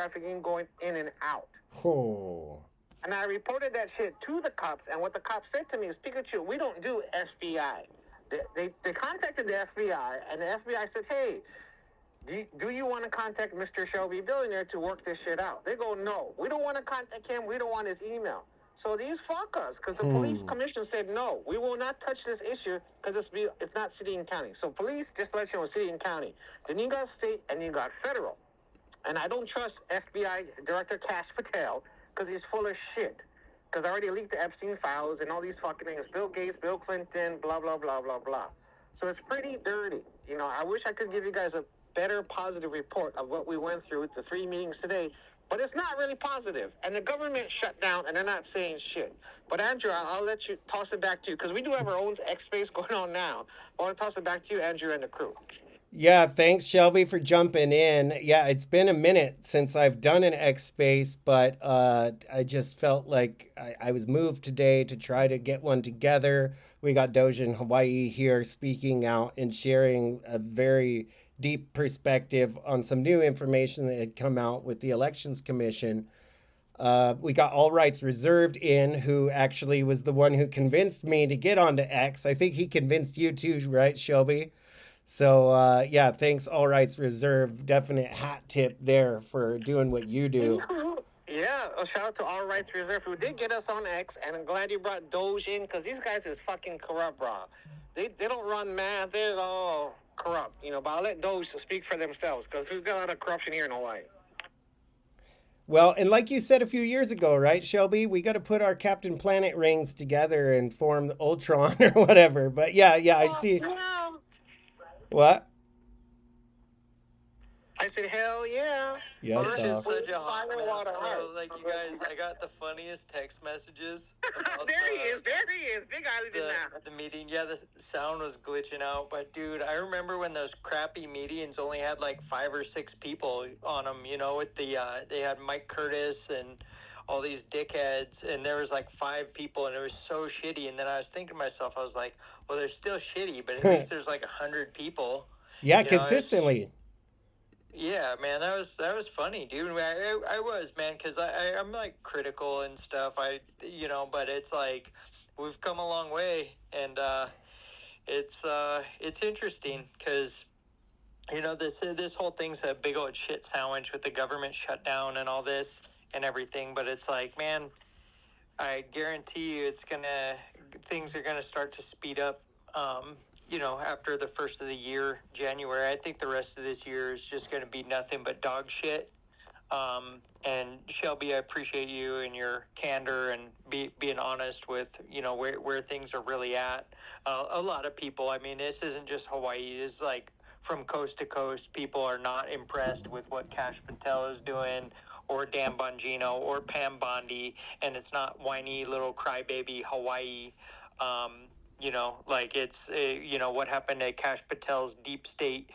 trafficking going in and out. Oh. And I reported that shit to the cops. And what the cops said to me is, Pikachu, we don't do FBI. They contacted the FBI, and the FBI said, hey, do you want to contact Mr. Shelby Billionaire to work this shit out? They go, no, we don't want to contact him. We don't want his email. So these fuck us, because the police commission said, no, we will not touch this issue because it's not city and county. So police, just let you know, city and county. Then you got state and you got federal. And I don't trust FBI Director Kash Patel because he's full of shit. Because I already leaked the Epstein files and all these fucking things. Bill Gates, Bill Clinton, blah, blah, blah, blah, blah. So it's pretty dirty. You know, I wish I could give you guys a better positive report of what we went through with the 3 meetings today, but it's not really positive. And the government shut down and they're not saying shit. But Andrew, I'll let you toss it back to you because we do have our own X space going on now. I want to toss it back to you, Andrew, and the crew. Yeah, thanks, Shelby, for jumping in. Yeah, it's been a minute since I've done an X Space, but I just felt like I was moved today to try to get one together. We got Doja in Hawaii here speaking out and sharing a very deep perspective on some new information that had come out with the Elections Commission. We got All Rights Reserved in, who actually was the one who convinced me to get onto X. I think he convinced you too, right, Shelby? So yeah, thanks, All Rights Reserved. Definite hat tip there for doing what you do. Yeah, a shout out to All Rights Reserved who did get us on X, and I'm glad you brought Doge in because these guys is fucking corrupt, bro. They don't run math, they're all corrupt, you know. But I'll let Doge speak for themselves because we've got a lot of corruption here in Hawaii. Well, and like you said a few years ago, right, Shelby? We got to put our Captain Planet rings together and form the Ultron or whatever. But yeah, yeah, I see. Yeah. What? I said, hell yeah. Yes, It's sir. just such a hot mess, bro. Like, you guys, I got the funniest text messages about there he is. Big Island in that. the meeting. Yeah, the sound was glitching out. But, dude, I remember when those crappy meetings only had like 5 or 6 people on them, you know, with the, they had Mike Curtis and all these dickheads, and there was like 5 people, and it was so shitty. And then I was thinking to myself, I was like, well, they're still shitty, but at least there's like 100 people. Yeah, You know, consistently. yeah, man, that was funny, dude. I was, man, because I'm like critical and stuff. You know, but it's like we've come a long way, and it's interesting because you know this whole thing's a big old shit sandwich with the government shutdown and all this and everything. But it's like, man, I guarantee you, things are gonna start to speed up. You know, after the first of the year, January, I think the rest of this year is just going to be nothing but dog shit. And Shelby, I appreciate you and your candor and being honest with, you know, where things are really at. A lot of people, I mean, this isn't just Hawaii. It's like from coast to coast, people are not impressed with what Kash Patel is doing or Dan Bongino or Pam Bondi. And it's not whiny little crybaby Hawaii. You know, like it's, you know, what happened at Kash Patel's Deep State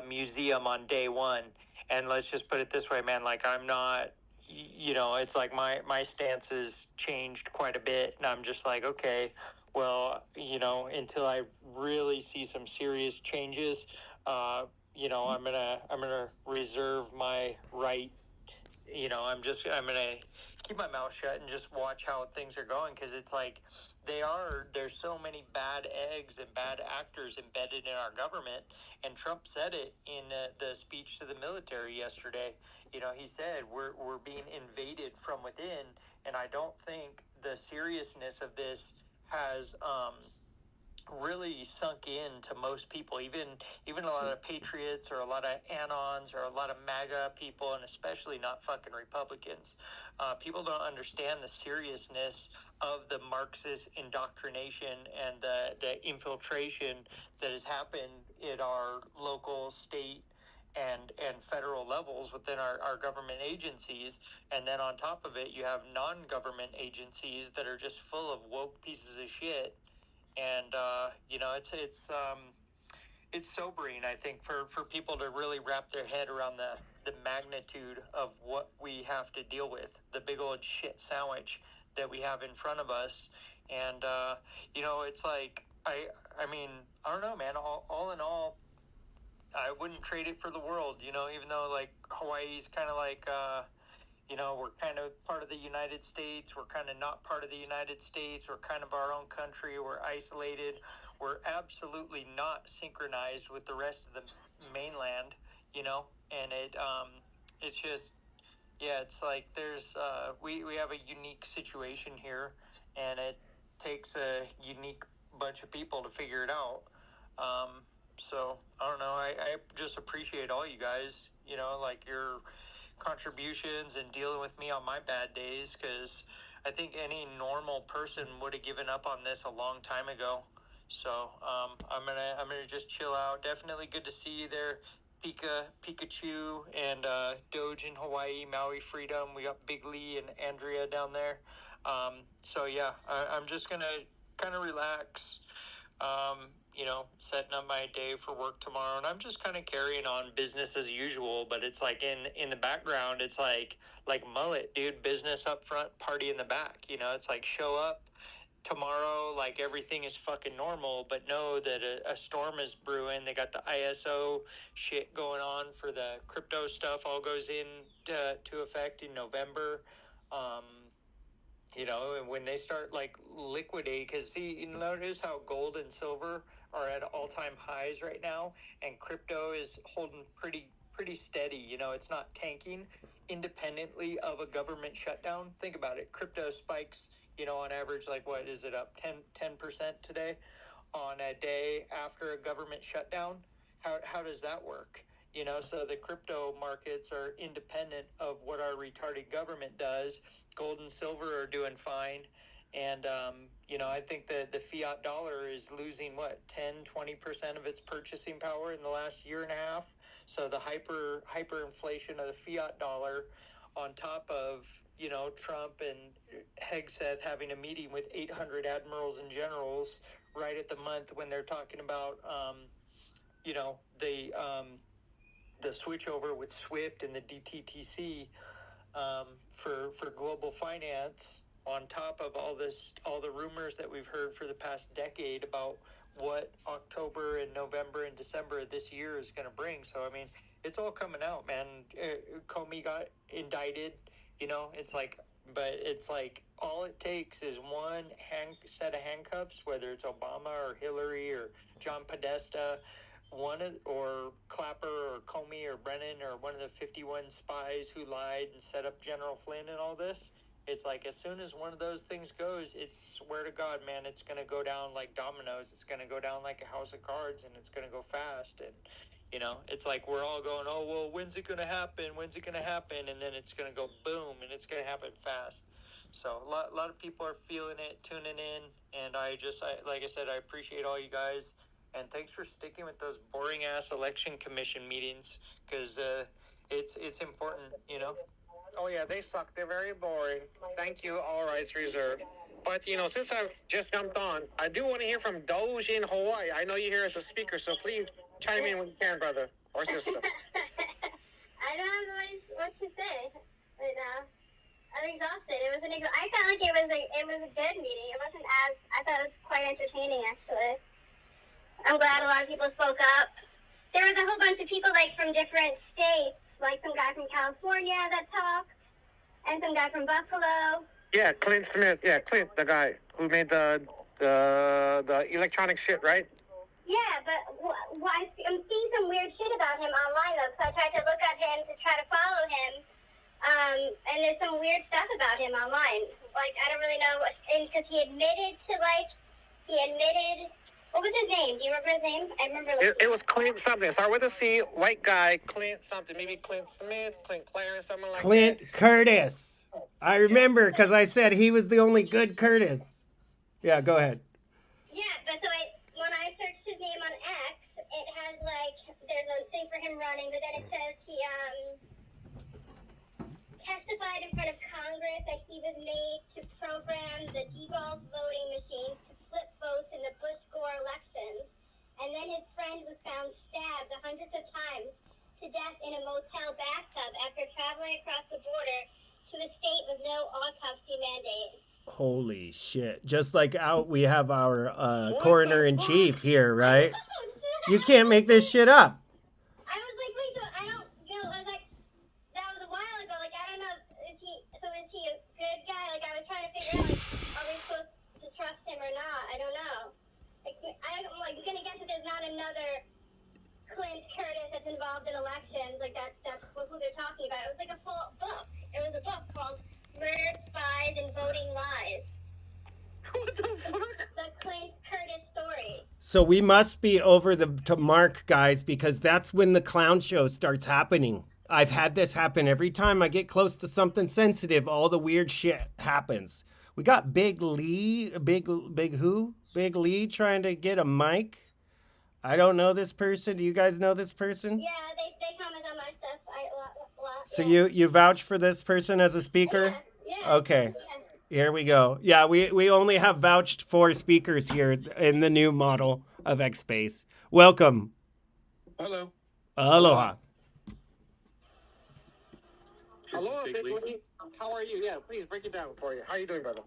Museum on day one. And let's just put it this way, man, like I'm not, you know, it's like my stance has changed quite a bit. And I'm just like, okay, well, you know, until I really see some serious changes, you know, I'm gonna reserve my right. You know, I'm gonna keep my mouth shut and just watch how things are going because it's like there's so many bad eggs and bad actors embedded in our government, and Trump said it in the speech to the military yesterday. You know, he said we're being invaded from within, and I don't think the seriousness of this has really sunk in to most people, even a lot of patriots or a lot of anons or a lot of MAGA people, and especially not fucking Republicans. People don't understand the seriousness of the Marxist indoctrination and the infiltration that has happened in our local, state, and federal levels within our government agencies. And then on top of it, you have non-government agencies that are just full of woke pieces of shit. And you know, it's sobering, I think, for people to really wrap their head around the magnitude of what we have to deal with, the big old shit sandwich that we have in front of us. And you know, it's like I mean, I don't know, man. All in all, I wouldn't trade it for the world, you know, even though like Hawaii's kind of like you know, we're kind of part of the United States. We're kind of not part of the United States. We're kind of our own country. We're isolated. We're absolutely not synchronized with the rest of the mainland, you know, and it's just, yeah, it's like there's, we have a unique situation here, and it takes a unique bunch of people to figure it out. So I don't know. I just appreciate all you guys, you know, like your contributions and dealing with me on my bad days, because I think any normal person would have given up on this a long time ago. So I'm gonna just chill out. Definitely good to see you there, Pikachu, and Doge in Hawaii, Maui Freedom. We got Big Lee and Andrea down there. So yeah, I'm just gonna kind of relax. You know, setting up my day for work tomorrow, and I'm just kind of carrying on business as usual. But it's like in the background, it's like mullet, dude. Business up front, party in the back. You know, it's like show up tomorrow like everything is fucking normal, but know that a storm is brewing. They got the ISO shit going on for the crypto stuff. All goes in to effect in November. Um, you know, and when they start like liquidate, because see, you notice how gold and silver are at all-time highs right now, and crypto is holding pretty steady. You know, it's not tanking independently of a government shutdown. Think about it. Crypto spikes, you know, on average, like what is it up 10% today on a day after a government shutdown? How does that work? You know, so the crypto markets are independent of what our retarded government does. Gold and silver are doing fine. And, you know, I think that the fiat dollar is losing, what, 10-20% of its purchasing power in the last year and a half. So the hyperinflation of the fiat dollar on top of, you know, Trump and Hegseth having a meeting with 800 admirals and generals right at the month when they're talking about, you know, the switchover with SWIFT and the DTTC, for global finance, on top of all the rumors that we've heard for the past decade about what October and November and December of this year is going to bring. So, I mean, it's all coming out, man. Comey got indicted, you know, but it's like all it takes is one set of handcuffs, whether it's Obama or Hillary or John Podesta, or Clapper or Comey or Brennan or one of the 51 spies who lied and set up General Flynn and all this. It's like as soon as one of those things goes, it's, swear to God, man, it's going to go down like dominoes. It's going to go down like a house of cards, and it's going to go fast. And, you know, it's like we're all going, oh, well, when's it going to happen? When's it going to happen? And then it's going to go boom, and it's going to happen fast. So a lot of people are feeling it, tuning in, and like I said, I appreciate all you guys. And thanks for sticking with those boring ass election commission meetings, because it's important, you know. Oh yeah, they suck. They're very boring. Thank you. All rights reserved. But you know, since I've just jumped on, I do want to hear from Doge in Hawaii. I know you're here as a speaker, so please chime in when you can, brother or sister. I don't know what to say right now. I'm exhausted. I felt like it was a good meeting. It wasn't as I thought it was quite entertaining actually. I'm glad a lot of people spoke up. There was a whole bunch of people like from different states, like some guy from California that talked, and some guy from Buffalo. Yeah, Clint Smith. Yeah, Clint, the guy who made the electronic shit, right? Yeah, but I'm seeing some weird shit about him online though, so I tried to look at him to try to follow him. And there's some weird stuff about him online. Like I don't really know because he admitted. What was his name? Do you remember his name? I remember. It was Clint something. Start with a C, white guy, Clint something. Maybe Clint Smith, Clint Clarence, something like Clint that. Curtis. I remember because I said he was the only good Curtis. Yeah, go ahead. Yeah, but so when I searched his name on X, it has there's a thing for him running, but then it says he testified in front of Congress that he was made to program the DeVos voting machines to flip votes in the Bush-Gore elections. And then his friend was found stabbed hundreds of times to death in a motel bathtub after traveling across the border to a state with no autopsy mandate. Holy shit. Just like we have our coroner-in-chief here, right? You can't make this shit up. I was like, wait, so I don't know, I was like, that was a while ago, like, I don't know, is he murder, spies, and voting lies. What the fuck? The Clint Curtis story. So we must be over the mark, guys, because that's when the clown show starts happening. I've had this happen every time I get close to something sensitive. All the weird shit happens. We got Big Lee, Big who? Big Lee trying to get a mic. I don't know this person. Do you guys know this person? Yeah, they comment on my stuff a lot. So Yeah. you vouch for this person as a speaker? Yeah. Okay. Yeah. Here we go. Yeah, we only have vouched for speakers here in the new model of X-Space. Welcome. Hello. Aloha. This is Hello, Big Big Lee. Lee. How are you? Yeah, please break it down for you. How are you doing, brother?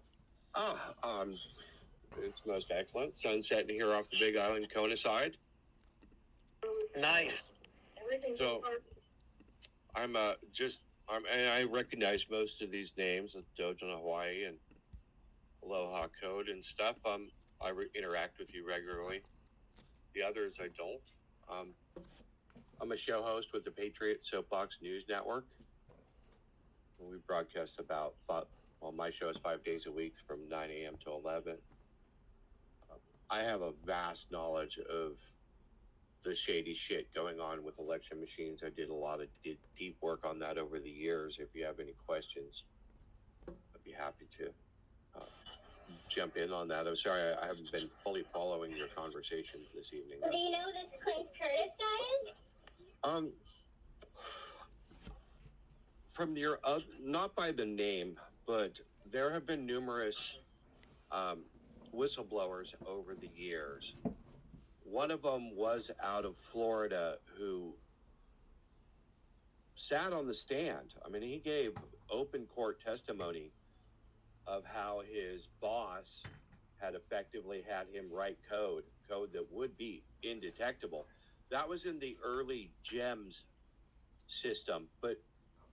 It's most excellent. Sun setting here off the Big Island Kona side. Nice. So and I recognize most of these names, Dojo Hawaii and Aloha Code and stuff. I interact with you regularly. The others I don't. I'm a show host with the Patriot Soapbox News Network. We broadcast my show is 5 days a week from 9 a.m. to 11. I have a vast knowledge of the shady shit going on with election machines. I did a lot of deep work on that over the years. If you have any questions, I'd be happy to jump in on that. I'm sorry, I haven't been fully following your conversations this evening. So do you know who this Clint Curtis guy is? From not by the name, but there have been numerous whistleblowers over the years. One of them was out of Florida who sat on the stand. I mean, he gave open court testimony of how his boss had effectively had him write code that would be indetectable. That was in the early GEMS system. But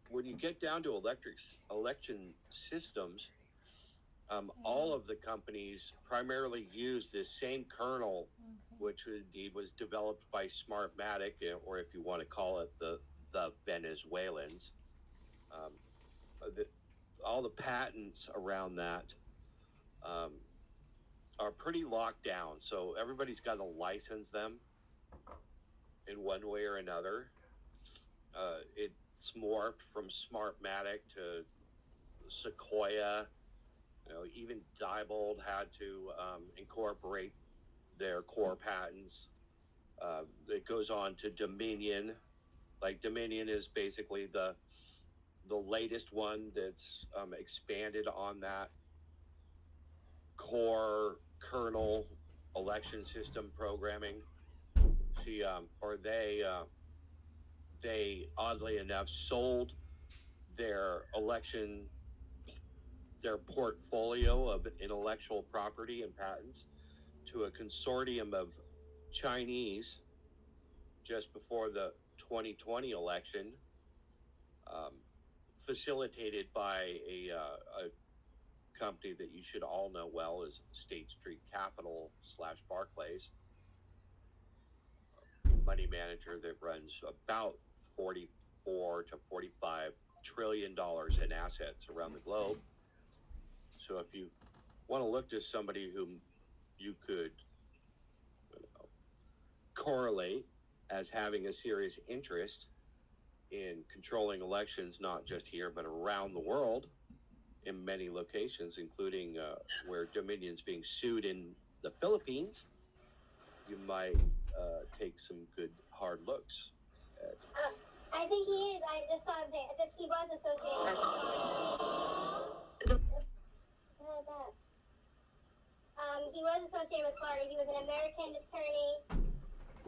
when you get down to election systems, all of the companies primarily use this same kernel, which indeed was developed by Smartmatic, or if you want to call it the Venezuelans. All the patents around that are pretty locked down, so everybody's got to license them in one way or another. It's morphed from Smartmatic to Sequoia. Even Diebold had to incorporate their core patents. It goes on to Dominion. Like Dominion is basically the latest one that's expanded on that core kernel election system programming. They oddly enough sold their portfolio of intellectual property and patents to a consortium of Chinese just before the 2020 election, facilitated by a company that you should all know well is State Street Capital / Barclays, money manager that runs about $44 to $45 trillion in assets around the globe. So if you want to look to somebody whom you could correlate as having a serious interest in controlling elections, not just here, but around the world in many locations, including where Dominion's being sued in the Philippines, you might take some good hard looks at. I think he is. I just saw him say this. He was associated. What is that? He was associated with Florida. He was an American attorney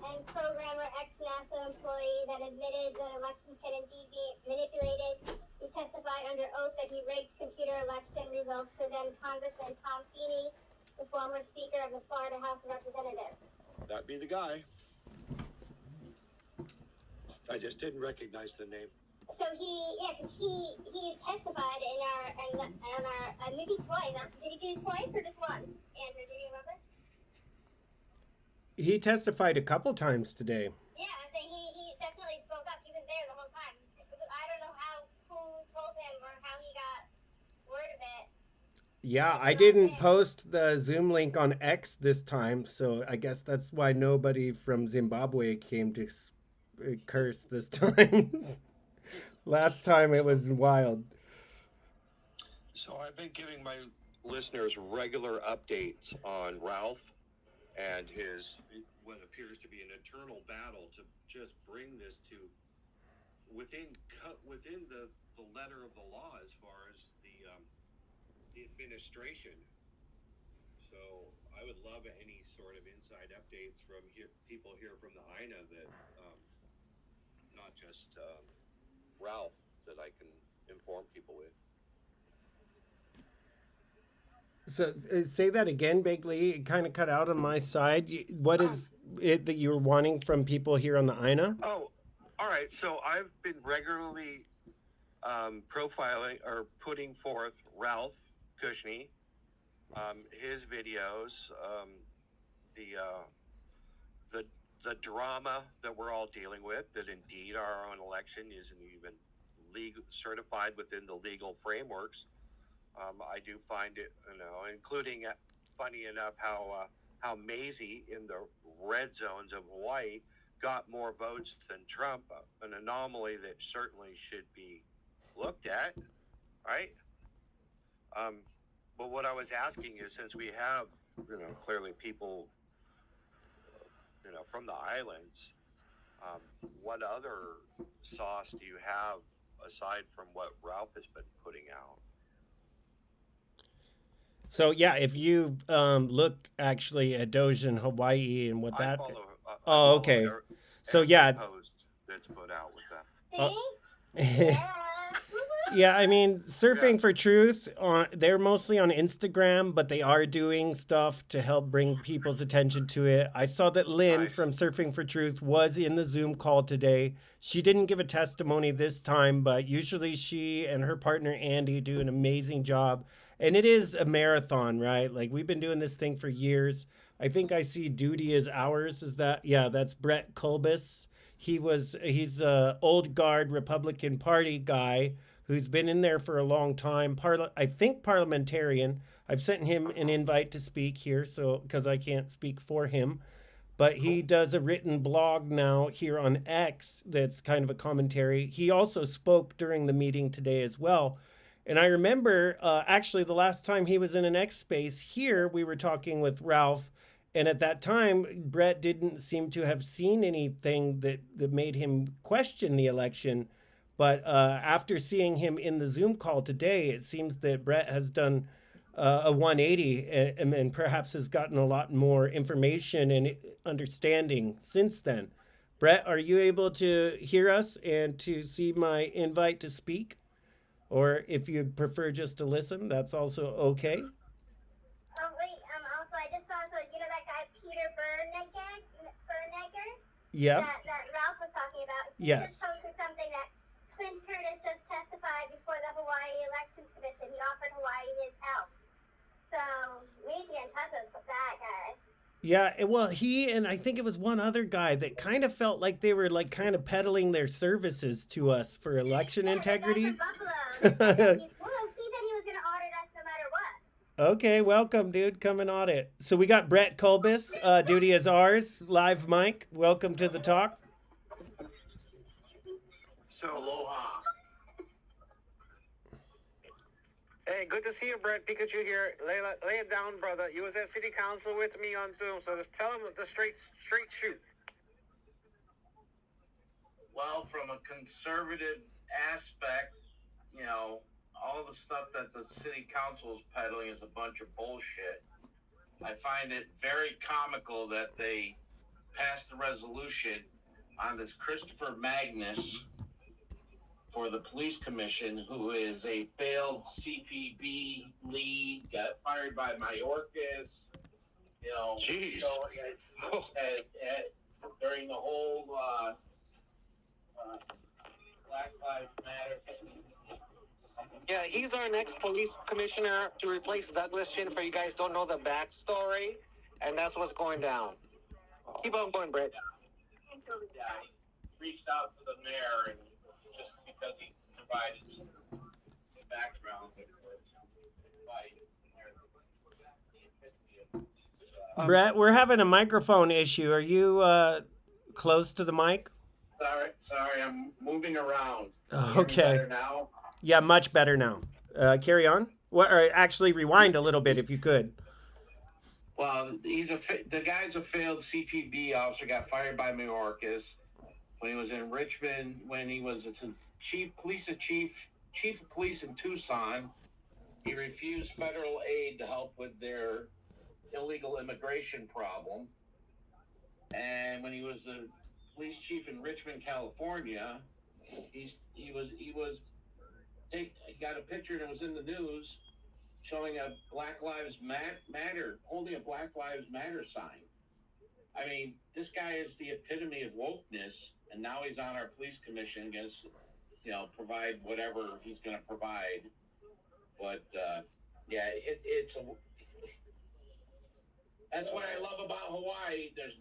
and programmer, ex-NASA employee that admitted that elections can indeed be manipulated. He testified under oath that he rigged computer election results for then Congressman Tom Feeney, the former Speaker of the Florida House of Representatives. That'd be the guy. I just didn't recognize the name. So because he testified in our maybe twice. Did he do it twice or just once? Andrew, do you remember? He testified a couple times today. Yeah, I'm saying he definitely spoke up. He was there the whole time. I don't know who told him or how he got Yeah, I didn't post the Zoom link on X this time, so I guess that's why nobody from Zimbabwe came to curse this time. Last time it was wild. So I've been giving my listeners regular updates on Ralph and his what appears to be an eternal battle to just bring this to within the letter of the law as far as the administration. So I would love any sort of inside updates from people here from the INA that not just Ralph that I can inform people with. So say that again, Bagley. It kind of cut out on my side. What is it that you were wanting from people here on the INA? Oh, all right. So I've been regularly profiling or putting forth Ralph Kushney, his videos, the the drama that we're all dealing with. That indeed our own election isn't even legal certified within the legal frameworks. I do find it, including funny enough how Maisie in the red zones of Hawaii got more votes than Trump, an anomaly that certainly should be looked at, right? But what I was asking is, since we have, clearly people, from the islands, what other sauce do you have aside from what Ralph has been putting out? So yeah, if you look actually at Doge in Hawaii and what I that. follow. Oh, okay. So yeah. Post that's put out with that. Yeah, I mean, Surfing for Truth, they're mostly on Instagram, but they are doing stuff to help bring people's attention to it. I saw that Lynn from Surfing for Truth was in the Zoom call today. She didn't give a testimony this time, but usually she and her partner Andy do an amazing job. And it is a marathon, right? Like, we've been doing this thing for years. I think I see Duty is Ours. Is that? Yeah, that's Brett Kolbus. He's a old guard Republican Party guy who's been in there for a long time. I think parliamentarian. I've sent him an invite to speak here, so because I can't speak for him. But he does a written blog now here on X that's kind of a commentary. He also spoke during the meeting today as well. And I remember actually the last time he was in an X space here, we were talking with Ralph. And at that time, Brett didn't seem to have seen anything that made him question the election. But after seeing him in the Zoom call today, it seems that Brett has done a 180 and perhaps has gotten a lot more information and understanding since then. Brett, are you able to hear us and to see my invite to speak? Or if you'd prefer just to listen, that's also okay. Wait, also, I just saw, so, that guy, Peter Bernegger? Yeah. That Ralph was talking about. He Yes. just posted something that Clint Curtis just testified before the Hawaii Elections Commission. He offered Hawaii his help. So, we need to get in touch with that guy. Yeah, well, he and I think it was one other guy that kind of felt like they were like kind of peddling their services to us for election integrity. The guy from Buffalo. He said he was going to audit us no matter what. Okay, welcome, dude. Come and audit. So we got Brett Kolbus, Duty is Ours, live mic. Welcome to the talk. So, aloha. Hey, good to see you, Brett. Pikachu here. Lay it down, brother. You was at City Council with me on Zoom, so just tell them the straight shoot. Well, from a conservative aspect, all the stuff that the City Council is peddling is a bunch of bullshit. I find it very comical that they passed a resolution on this Christopher Magnus for the police commission, who is a failed CPB lead, got fired by Mayorkas, Jeez. So during the whole Black Lives Matter. Yeah, he's our next police commissioner to replace Douglas Chin. For you guys don't know the backstory, and that's what's going down. Keep on going, Brett. Yeah, he reached out to the mayor, and just because he provided some background, but Brett, we're having a microphone issue. Are you close to the mic? Sorry, I'm moving around. Can you hear me Okay. better now? Yeah, much better now. Carry on. What? Or actually, rewind a little bit if you could. Well, the guy's a failed CPB officer. Got fired by Mayorkas when he was in Richmond. When he was chief of police in Tucson, he refused federal aid to help with their illegal immigration problem. And when he was the police chief in Richmond, California, he got a picture and it was in the news showing a Black Lives Matter, holding a Black Lives Matter sign. I mean, this guy is the epitome of wokeness, and now he's on our police commission, against, provide whatever he's going to provide. But yeah, that's what I love about Hawaii. There's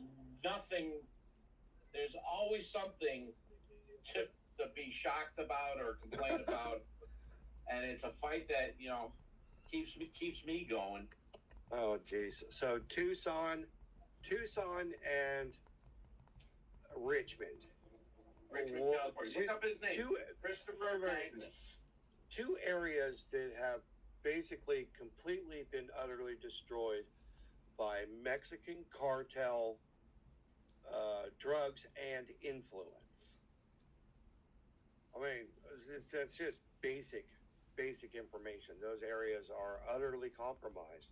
always something to be shocked about or complain about, and it's a fight that keeps me going. Oh, jeez. So Tucson, and Richmond. California. Look up his name. Christopher Magnus. Two areas that have basically completely been utterly destroyed by Mexican cartel drugs and influence. I mean, that's just basic information. Those areas are utterly compromised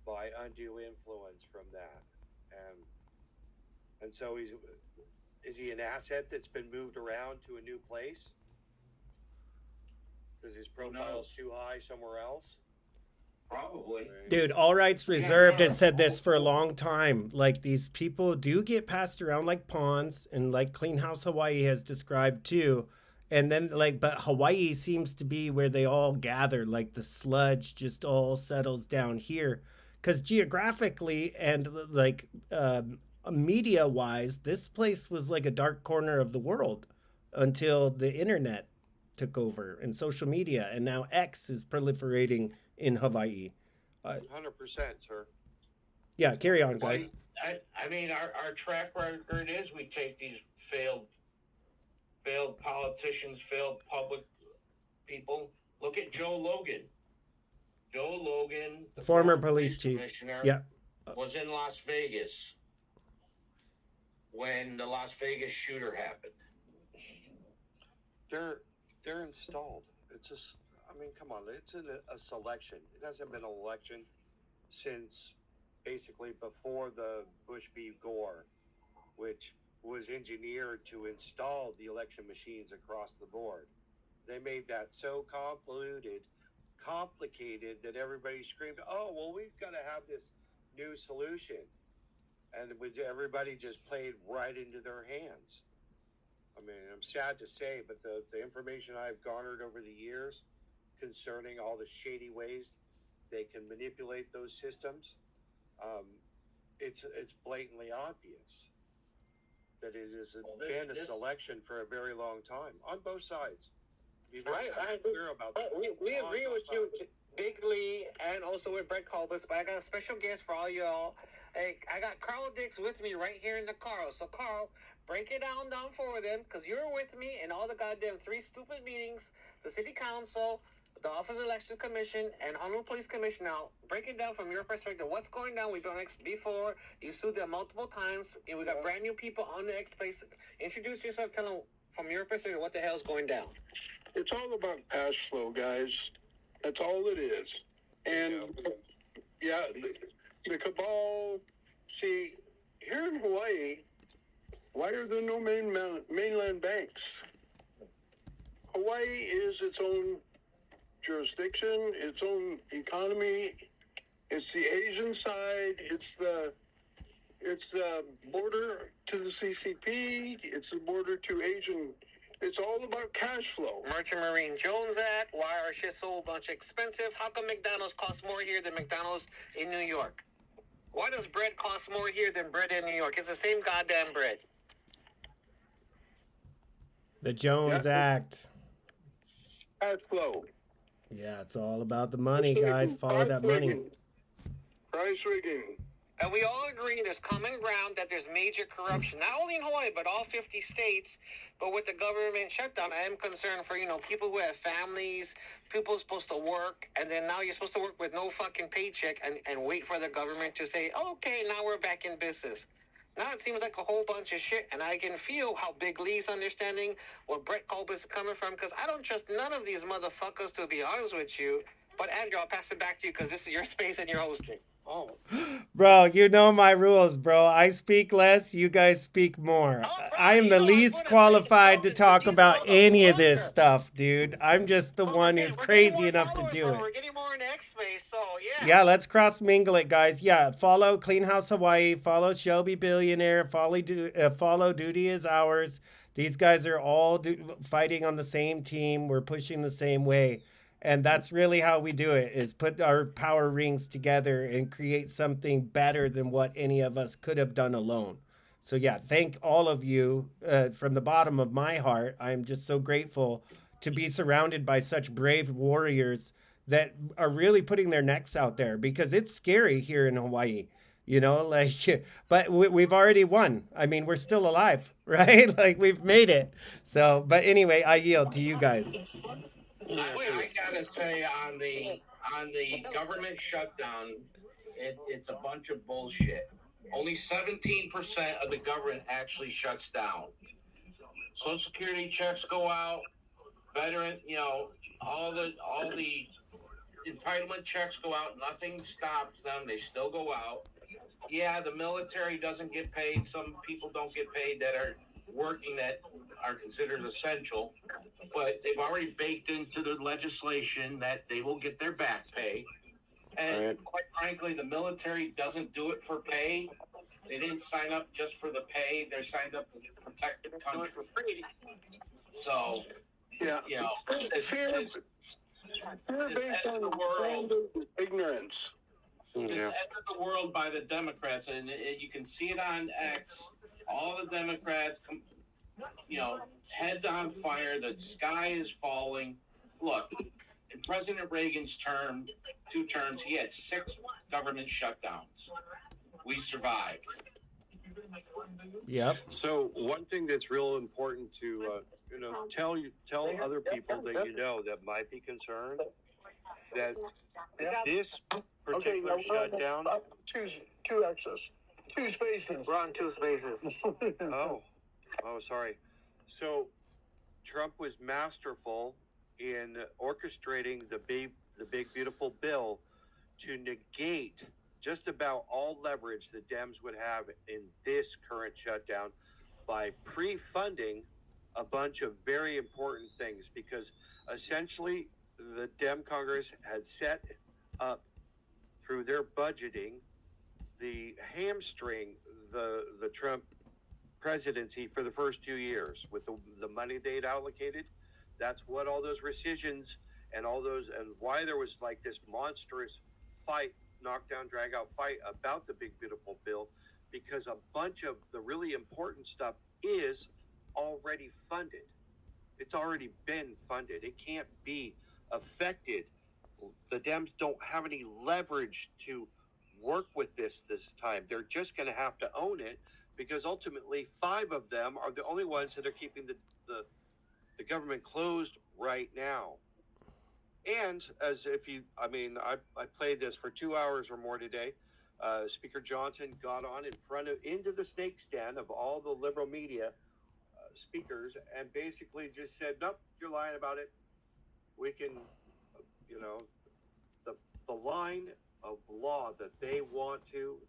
by undue influence from that, and so is he an asset that's been moved around to a new place because his profile's too high somewhere else? Probably. Dude, All Rights Reserved has said this for a long time. Like, these people do get passed around like pawns, and like Clean House Hawaii has described too. And then, but Hawaii seems to be where they all gather. Like, the sludge just all settles down here. Because geographically and, media-wise, this place was like a dark corner of the world until the internet took over and social media. And now X is proliferating in Hawaii. 100%, sir. Yeah, carry on, guys. I mean, our track record is we take these failed politicians, failed public people. Look at Joe Logan. Joe Logan, the former police chief, commissioner, was in Las Vegas when the Las Vegas shooter happened. They're installed. It's just, I mean, come on, it's a selection. It hasn't been an election since basically before the Bush v. Gore, which was engineered to install the election machines across the board. They made that so complicated that everybody screamed, oh, well, we've got to have this new solution. And everybody just played right into their hands. I mean, I'm sad to say, but the information I've garnered over the years concerning all the shady ways they can manipulate those systems, it's blatantly obvious that it has been a selection for a very long time on both sides. Right, we agree with you, Big Lee, and also with Brett Colbus, but I got a special guest for all y'all. Hey, I got Carl Dix with me right here in the car. So, Carl, break it down for them, because you're with me in all the goddamn 3 stupid meetings, the city council, the Office of Election Commission, and Honorable Police Commission. Now, break it down from your perspective. What's going down? We've done X before. You sued them multiple times, and we got brand new people on the X place. Introduce yourself. Tell them from your perspective what the hell's going down. It's all about cash flow, guys. That's all it is. And the cabal. See, here in Hawaii, why are there no mainland banks? Hawaii is its own jurisdiction, its own economy. It's the Asian side. It's the border to the CCP. It's the border to Asian. It's all about cash flow. Merchant Marine Jones Act. Why are shit so much expensive? How come McDonald's costs more here than McDonald's in New York? Why does bread cost more here than bread in New York? It's the same goddamn bread. The Jones Act. Cash flow. Yeah, it's all about the money, guys. Follow that money. Price rigging. And we all agree there's common ground that there's major corruption, not only in Hawaii, but all 50 states. But with the government shutdown, I am concerned for, people who have families, people supposed to work, and then now you're supposed to work with no fucking paycheck and wait for the government to say, okay, now we're back in business. Now it seems like a whole bunch of shit, and I can feel how Big Lee's understanding where Brett Culp is coming from, because I don't trust none of these motherfuckers, to be honest with you. But Andrew, I'll pass it back to you because this is your space and you're hosting. Oh. Bro, you know my rules, bro. I speak less, you guys speak more. I am the least qualified to talk about any of this stuff, dude. I'm just the one who's crazy enough to do it. We're getting more in X space, so yeah. Yeah, let's cross mingle it, guys. Yeah, follow Clean House Hawaii, follow Shelby Billionaire, follow Duty is Ours. These guys are all fighting on the same team. We're pushing the same way. And that's really how we do it, is put our power rings together and create something better than what any of us could have done alone. So yeah, thank all of you from the bottom of my heart. I'm just so grateful to be surrounded by such brave warriors that are really putting their necks out there, because it's scary here in Hawaii, but we've already won. I mean, we're still alive, right? Like, we've made it. So, but anyway, I yield to you guys. I gotta say, on the government shutdown, it's a bunch of bullshit. Only 17% of the government actually shuts down. Social Security checks go out. Veteran, all the entitlement checks go out. Nothing stops them. They still go out. Yeah, the military doesn't get paid. Some people don't get paid that are working, that are considered essential. But they've already baked into the legislation that they will get their back pay. And quite frankly, the military doesn't do it for pay. They didn't sign up just for the pay. They're signed up to protect the country. So, Yeah. This based on the world. Ignorance. This ended the world by the Democrats, and you can see it on X. All the Democrats, heads on fire. The sky is falling. Look, in President Reagan's two terms, he had 6 government shutdowns. We survived. Yep. So one thing that's real important to tell other people that that might be concerned, that this particular shutdown. Two X's. 2 spaces. We're on 2 spaces. Oh, sorry. So Trump was masterful in orchestrating the big beautiful bill to negate just about all leverage the Dems would have in this current shutdown by pre-funding a bunch of very important things, because essentially the Dem Congress had set up through their budgeting the hamstring the Trump presidency for the first 2 years with the money they'd allocated. That's what all those rescissions and why there was like this monstrous fight, knockdown, drag out fight about the big beautiful bill, because a bunch of the really important stuff is already funded. It's already been funded. It can't be affected. The Dems don't have any leverage to work with this time. They're just going to have to own it, because ultimately 5 of them are the only ones that are keeping the government closed right now. And I played this for 2 hours or more today. Speaker Johnson got on into the snake's den of all the liberal media speakers and basically just said, nope, you're lying about it. We can, the line of law that they want to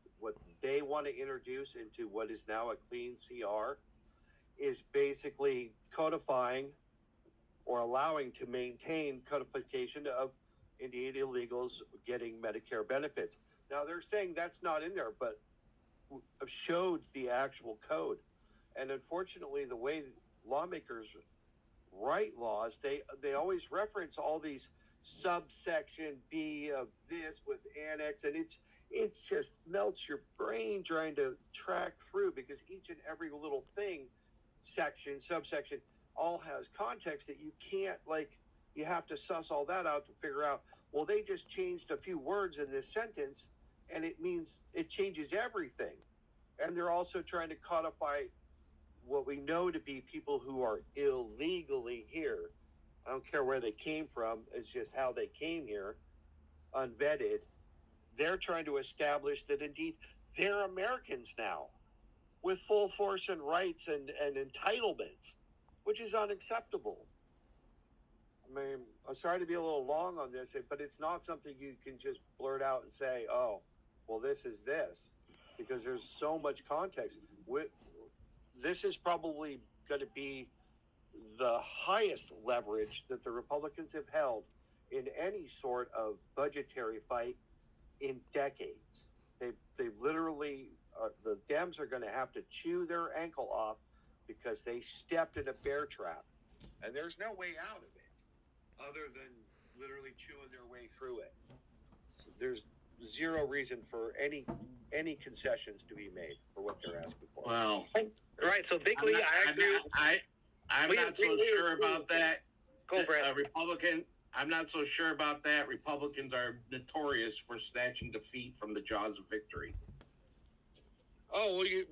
introduce into what is now a clean CR is basically codifying or allowing to maintain codification of indeed illegals getting Medicare benefits. Now they're saying that's not in there, but I've showed the actual code. And unfortunately, the way lawmakers write laws, they always reference all these subsection B of this with annex, and it's just melts your brain trying to track through, because each and every little thing, section, subsection, all has context that you can't, you have to suss all that out to figure out, well, they just changed a few words in this sentence, and it means it changes everything. And they're also trying to codify what we know to be people who are illegally here. I don't care where they came from, it's just how they came here, unvetted. They're trying to establish that indeed they're Americans now with full force and rights and entitlements, which is unacceptable. I mean, I'm sorry to be a little long on this, but it's not something you can just blurt out and say, oh, well, this is this, because there's so much context. This is probably going to be the highest leverage that the Republicans have held in any sort of budgetary fight in decades. They literally, the Dems are going to have to chew their ankle off because they stepped in a bear trap, and there's no way out of it other than literally chewing their way through it. So there's zero reason for any concessions to be made for what they're asking for. Well, right. So Big Lee, I'm not so sure about that. Go, Brett. I'm not so sure about that. Republicans are notorious for snatching defeat from the jaws of victory. Oh, well, you're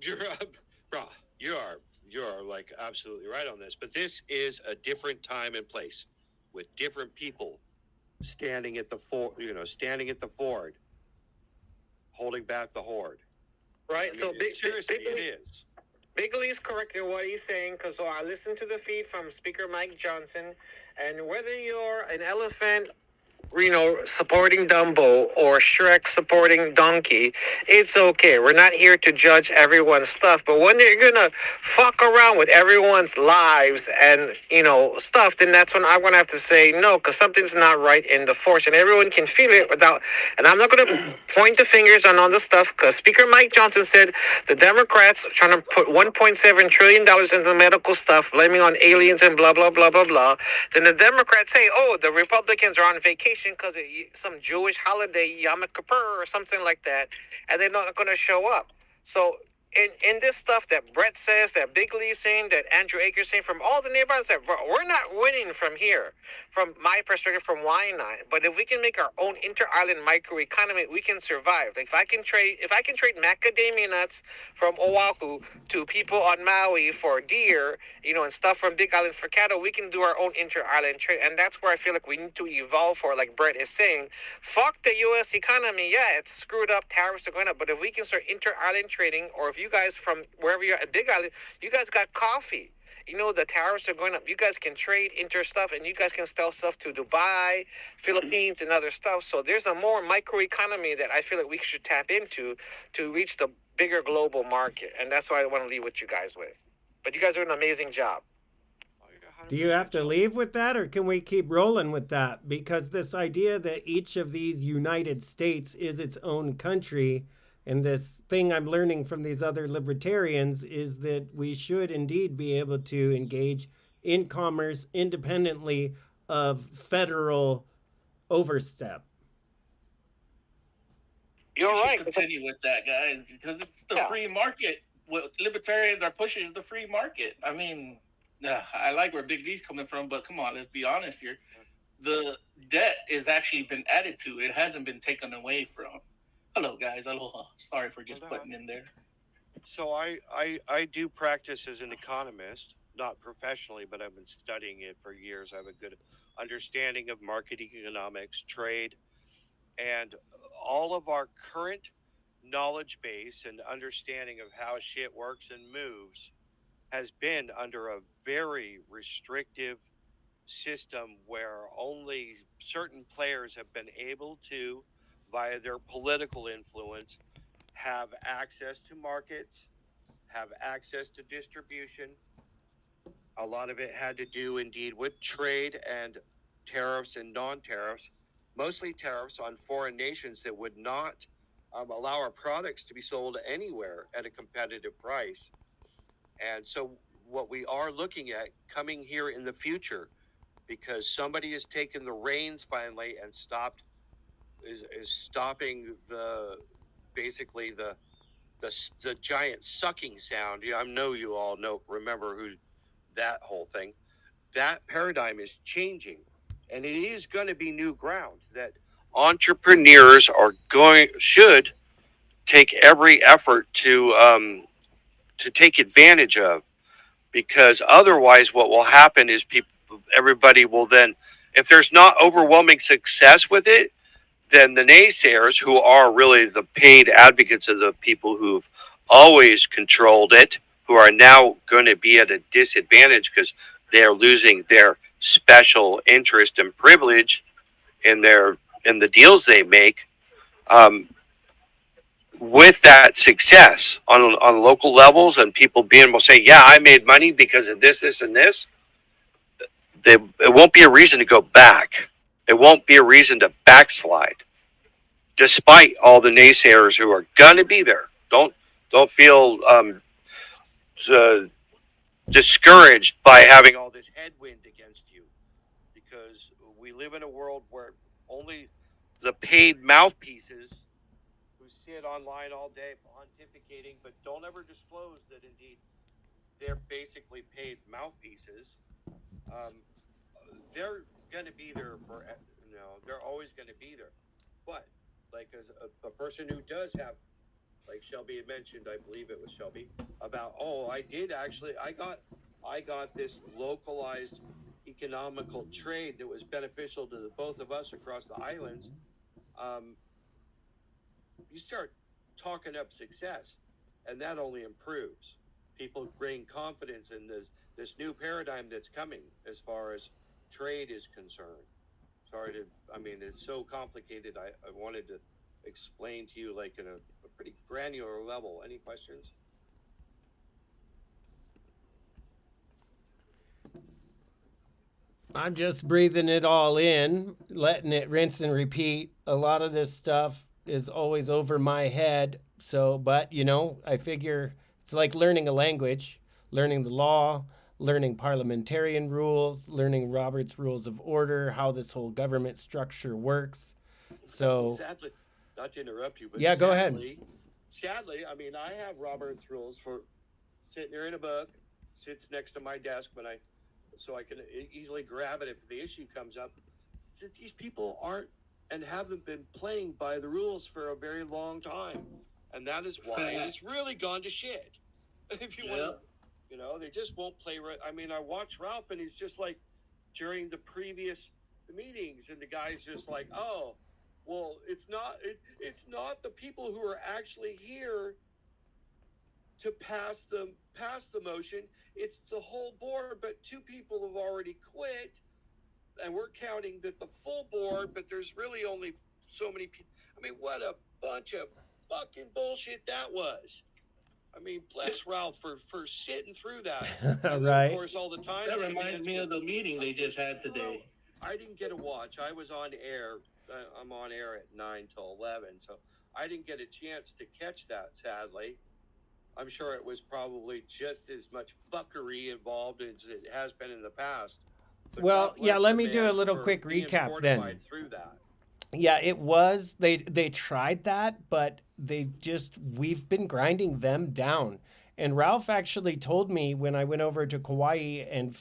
like absolutely right on this. But this is a different time and place with different people standing at the ford, holding back the horde. Right. I mean, seriously, it is. Big Lee's correct in what he's saying, because I listened to the feed from Speaker Mike Johnson, and whether you're an elephant, supporting Dumbo or Shrek supporting Donkey, it's okay. We're not here to judge everyone's stuff, but when they're gonna fuck around with everyone's lives and, stuff, then that's when I'm gonna have to say no, because something's not right in the force, and everyone can feel it without, and I'm not gonna point the fingers on all the stuff, because Speaker Mike Johnson said the Democrats are trying to put $1.7 trillion into medical stuff, blaming on aliens and blah, blah, blah, blah, blah. Then the Democrats say, oh, the Republicans are on vacation because of some Jewish holiday, Yom Kippur or something like that, and they're not going to show up. So in this stuff that Brett says, that Big Lee's saying, that Andrew Akers saying, from all the neighborhoods, that we're not winning from here, from my perspective, from Wyandotte. But if we can make our own inter-island microeconomy, we can survive. Like if I can trade macadamia nuts from Oahu to people on Maui for deer, and stuff from Big Island for cattle, we can do our own inter-island trade. And that's where I feel like we need to evolve for, like Brett is saying. Fuck the U.S. economy. Yeah, it's screwed up. Tariffs are going up. But if we can start inter-island trading, or if you guys from wherever you're at Big Island, you guys got coffee. The tariffs are going up. You guys can trade inter stuff, and you guys can sell stuff to Dubai, Philippines, and other stuff. So there's a more microeconomy that I feel like we should tap into to reach the bigger global market. And that's why I want to leave with you guys with. But you guys are doing an amazing job. Do you have to leave with that, or can we keep rolling with that? Because this idea that each of these United States is its own country, and this thing I'm learning from these other libertarians is that we should indeed be able to engage in commerce independently of federal overstep. You're right. Continue with that, guys, because it's the free market. What libertarians are pushing is the free market. I mean, I like where Big D's coming from, but come on, let's be honest here. The debt is actually been added to. It hasn't been taken away from. Hello, guys. Aloha. Sorry for just putting in there. So I do practice as an economist, not professionally, but I've been studying it for years. I have a good understanding of market economics, trade, and all of our current knowledge base and understanding of how shit works and moves has been under a very restrictive system where only certain players have been able to, via their political influence, have access to markets, have access to distribution. A lot of it had to do indeed with trade and tariffs and non-tariffs, mostly tariffs on foreign nations that would not allow our products to be sold anywhere at a competitive price. And so what we are looking at coming here in the future, because somebody has taken the reins finally and is stopping the giant sucking sound. I know you all remember that whole thing. That paradigm is changing, and it is going to be new ground that entrepreneurs should take every effort to take advantage of, because otherwise what will happen is everybody will then, if there's not overwhelming success with it, then the naysayers, who are really the paid advocates of the people who've always controlled it, who are now going to be at a disadvantage because they're losing their special interest and privilege in the deals they make. With that success on local levels and people being able to say, yeah, I made money because of this, and this, it won't be a reason to go back. It won't be a reason to backslide, despite all the naysayers who are going to be there. Don't feel uh, discouraged by having all this headwind against you, because we live in a world where only the paid mouthpieces who sit online all day pontificating, but don't ever disclose that indeed they're basically paid mouthpieces. Um, they're going to be there they're always going to be there. But like as a person who does have, like Shelby had mentioned, I believe it was Shelby, about, I got this localized economical trade that was beneficial to both of us across the islands. You start talking up success, and that only improves. People gain confidence in this new paradigm that's coming as far as trade is concerned. It's so complicated. I wanted to explain to you like in a pretty granular level. Any questions? I'm just breathing it all in, letting it rinse and repeat. A lot of this stuff is always over my head. So, but I figure it's like learning a language, learning the law, learning parliamentarian rules, learning Robert's Rules of Order, how this whole government structure works. So, sadly, not to interrupt you, but yeah, go ahead. Sadly, I have Robert's Rules for sitting there in a book, sits next to my desk so I can easily grab it if the issue comes up. These people aren't and haven't been playing by the rules for a very long time, and that is why it's really gone to shit. If you want, they just won't play right. I watch Ralph, and he's just like during the previous meetings, and the guy's just like, oh, well, it's not the people who are actually here to pass the motion. It's the whole board, but 2 people have already quit, and we're counting that the full board, but there's really only so many people. What a bunch of fucking bullshit that was. Bless Ralph for sitting through that. And right. Of course, all the time. That reminds me of the meeting they just had today. I didn't get a watch. I was on air. I'm on air at 9 till 11, so I didn't get a chance to catch that, sadly. I'm sure it was probably just as much fuckery involved as it has been in the past. But well, yeah, let me do a little quick recap then. Through that. Yeah, it was. They tried that, but we've been grinding them down. And Ralph actually told me when I went over to Kauai and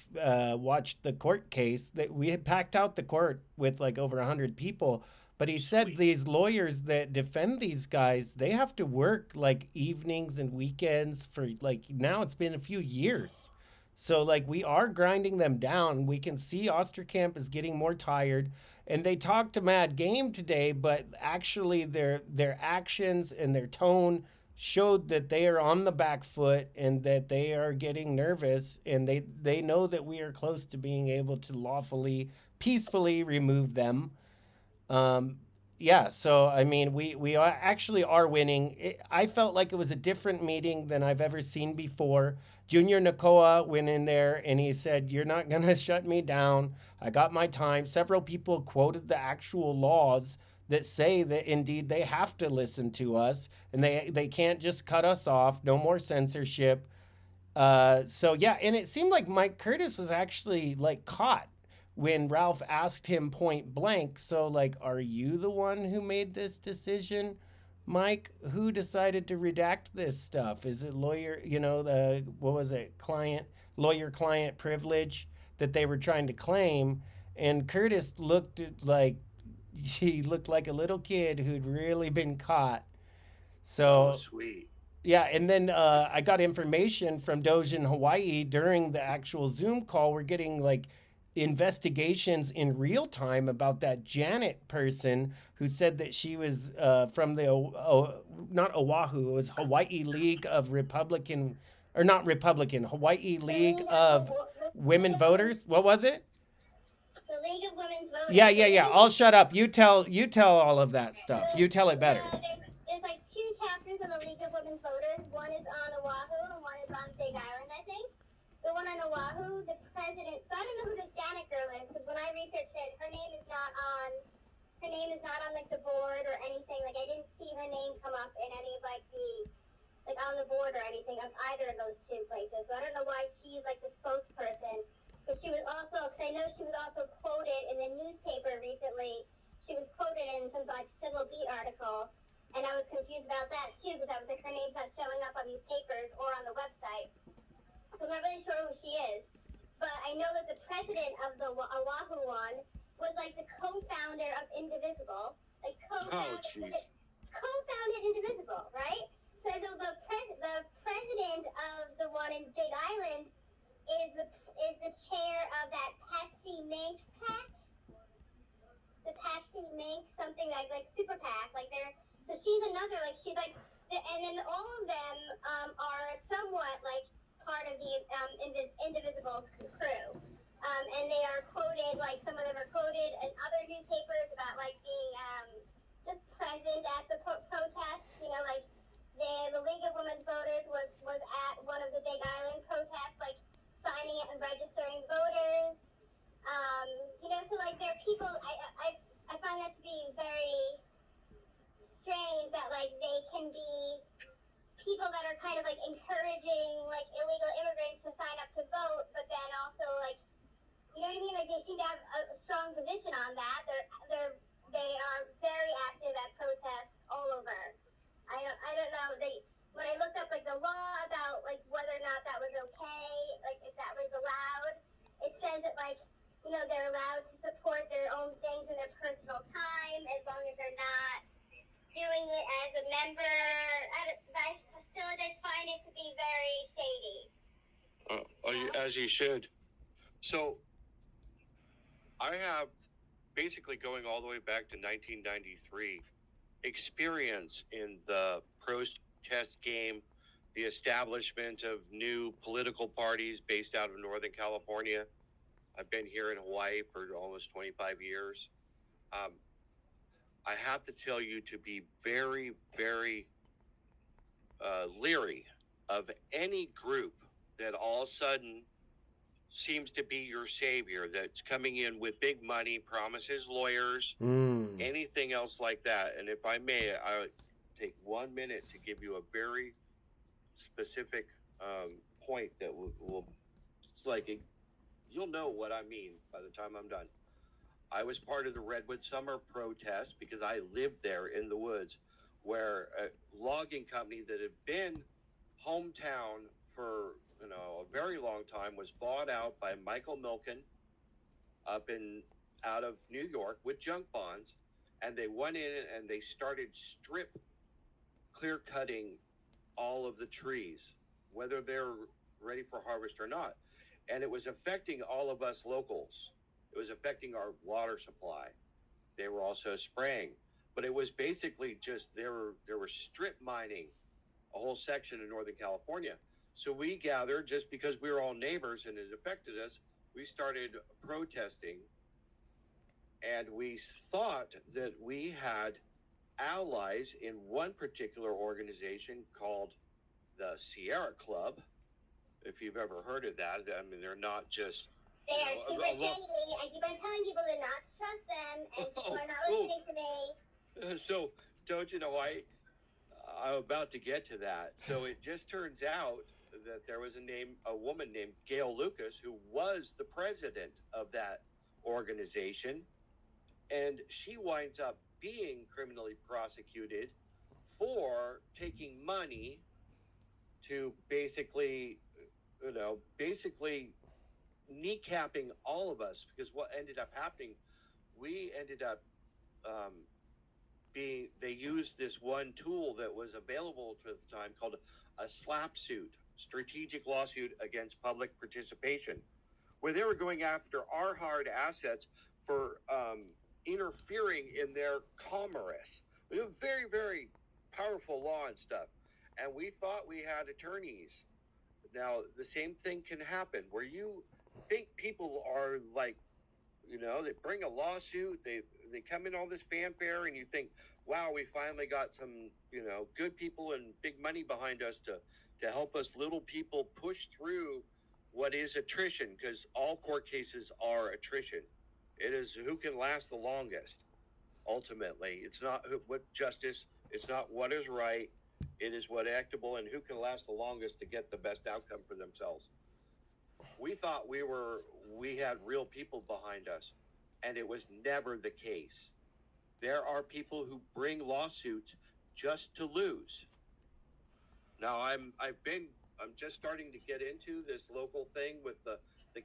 watched the court case that we had packed out the court with like over 100 people. But he said these lawyers that defend these guys, they have to work like evenings and weekends for like, now it's been a few years. So like we are grinding them down. We can see Osterkamp is getting more tired. And they talked to Mad Game today, but actually their actions and their tone showed that they are on the back foot and that they are getting nervous, and they know that we are close to being able to lawfully, peacefully remove them. Yeah, so we actually are winning. I felt like it was a different meeting than I've ever seen before. Junior Nakoa went in there and he said, "You're not going to shut me down. I got my time." Several people quoted the actual laws that say that indeed they have to listen to us and they can't just cut us off. No more censorship. So yeah, and it seemed like Mike Curtis was actually like caught when Ralph asked him point blank. So like, are you the one who made this decision, Mike? Who decided to redact this stuff? Is it lawyer, lawyer-client privilege that they were trying to claim? And Curtis looked like a little kid who'd really been caught. Oh, So sweet. yeah, and then I got information from Doge in Hawaii during the actual Zoom call. We're getting like investigations in real time about that Janet person who said that she was from the not Oahu, it was Hawaii League of Republican, or not Republican, Hawaii The League League of Women Voters. What was it? The League of Women's Voters. Yeah, yeah, yeah. I'll shut up. You tell all of that stuff. You tell it better. There's like two chapters of the League of Women's Voters. One is on Oahu and one is on Big Island, I think. The one on Oahu, the president. So I don't know who this Janet girl is because when I researched it, her name is not on. Her name is not on like the board or anything. Like I didn't see her name come up in any of like the like on the board or anything of either of those two places. So I don't know why she's like the spokesperson. But she was also, because I know she was also quoted in the newspaper recently. She was quoted in some like Civil Beat article, and I was confused about that too because I was like, her name's not showing up on these papers or on the website, so I'm not really sure who she is. But I know that the president of the Oahu one was like the co-founder of Indivisible, like co-founded Indivisible, right? So the president of the one in Big Island is the chair of that Patsy Mink PAC, the Patsy Mink something like super PAC, like they're so she's another like she's like and then all of them are somewhat like part of the Indivisible crew, and they are quoted like some of them are quoted in other newspapers about like being just present at the protests, you know, like the League of Women Voters was at one of the Big Island protests, like signing it and registering voters. You know, so like there are people. I find that to be very strange that like they can be people that are kind of like encouraging like illegal immigrants to sign up to vote, but then also like you know what I mean? Like they seem to have a strong position on that. They are very active at protests all over. I don't know. When I looked up like the law about like whether or not that was okay, like if that was allowed, it says that like you know they're allowed to support their own things in their personal time as long as they're not doing it as a member. I still just find it to be very shady. As you should. So I have basically going all the way back to 1993 experience in the protest game, the establishment of new political parties based out of Northern California. I've been here in Hawaii for almost 25 years. I have to tell you to be very, very leery of any group that all of a sudden seems to be your savior, that's coming in with big money, promises lawyers, anything else like that. And if I may, I take 1 minute to give you a very specific point that will like you'll know what I mean by the time I'm done. I was part of the Redwood Summer protest because I lived there in the woods, where a logging company that had been hometown for a very long time was bought out by Michael Milken out of New York with junk bonds, and they went in and they started clear cutting all of the trees, whether they're ready for harvest or not. And it was affecting all of us locals. It was affecting our water supply. They were also spraying, but it was basically just they were strip mining a whole section of Northern California. So we gathered, just because we were all neighbors and it affected us, we started protesting, and we thought that we had allies in one particular organization called the Sierra Club. If you've ever heard of that, I mean, they're not just... They are super shady. I keep on telling people to not trust them, and people are not listening to me. So, don't you know, I'm about to get to that. So it just turns out that there was a woman named Gail Lucas, who was the president of that organization, and she winds up being criminally prosecuted for taking money to basically kneecapping all of us, because what ended up happening, we ended up they used this one tool that was available at the time called a SLAP suit, strategic lawsuit against public participation, where they were going after our hard assets for interfering in their commerce. It was very, very powerful law and stuff. And we thought we had attorneys. Now, the same thing can happen where you think people are like, they bring a lawsuit, they come in all this fanfare, and you think, wow, we finally got some, good people and big money behind us to help us little people push through what is attrition, because all court cases are attrition. It is who can last the longest. Ultimately, it's not what justice, it's not what is right, it is what actable and who can last the longest to get the best outcome for themselves. We thought we had real people behind us, and it was never the case. There are people who bring lawsuits just to lose. Now I'm just starting to get into this local thing with the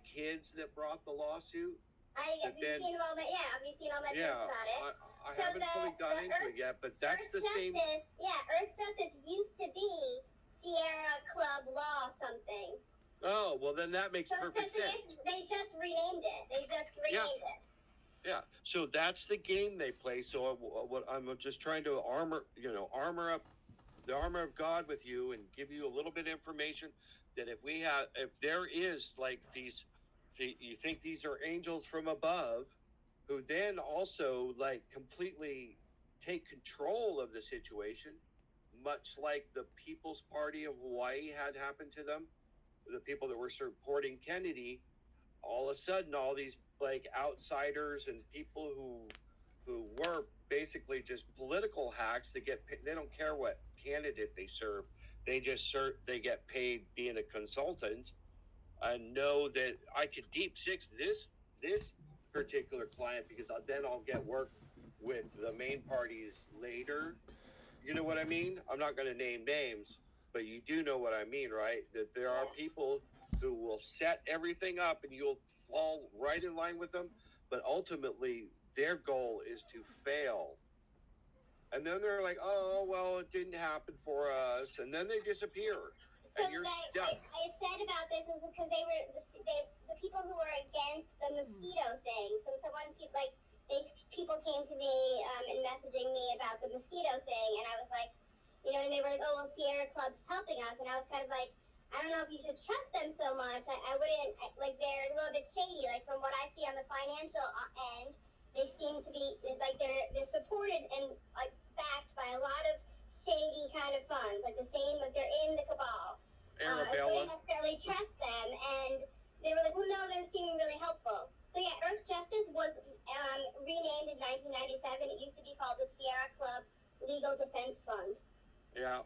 kids that brought the lawsuit. Have you seen all that? Yeah, have you seen all that about it? I haven't fully gone into it yet, but that's the same. Yeah, Earth Justice used to be Sierra Club Law something. Oh, well then that makes perfect sense. They just renamed it. Yeah. So that's the game they play. So what I'm just trying to armor up the armor of God with you and give you a little bit of information that if there is like you think these are angels from above who then also like completely take control of the situation, much like the People's Party of Hawaii had happened to them, the people that were supporting Kennedy. All of a sudden, all these like outsiders and people who were basically just political hacks that they don't care what candidate they serve. They get paid being a consultant, and know that I could deep six this particular client because then I'll get work with the main parties later. You know what I mean? I'm not going to name names, but you do know what I mean, right? That there are people who will set everything up and you'll fall right in line with them, but ultimately their goal is to fail. And then they're like, oh, well, it didn't happen for us. And then they disappear. So and you're stuck. I said about this was because they were the people who were against the mosquito thing. So people came to me and messaging me about the mosquito thing, and I was like, and they were like, oh, well, Sierra Club's helping us, and I was kind of like, I don't know if you should trust them so much. I wouldn't, they're a little bit shady. Like, from what I see on the financial end, they seem to be, like, they're supported and, like, backed by a lot of shady kind of funds. Like, they're in the cabal. I wouldn't necessarily trust them, and they were like, well, no, they're seeming really helpful. So, yeah, Earth Justice was renamed in 1997. It used to be called the Sierra Club Legal Defense Fund. Yeah.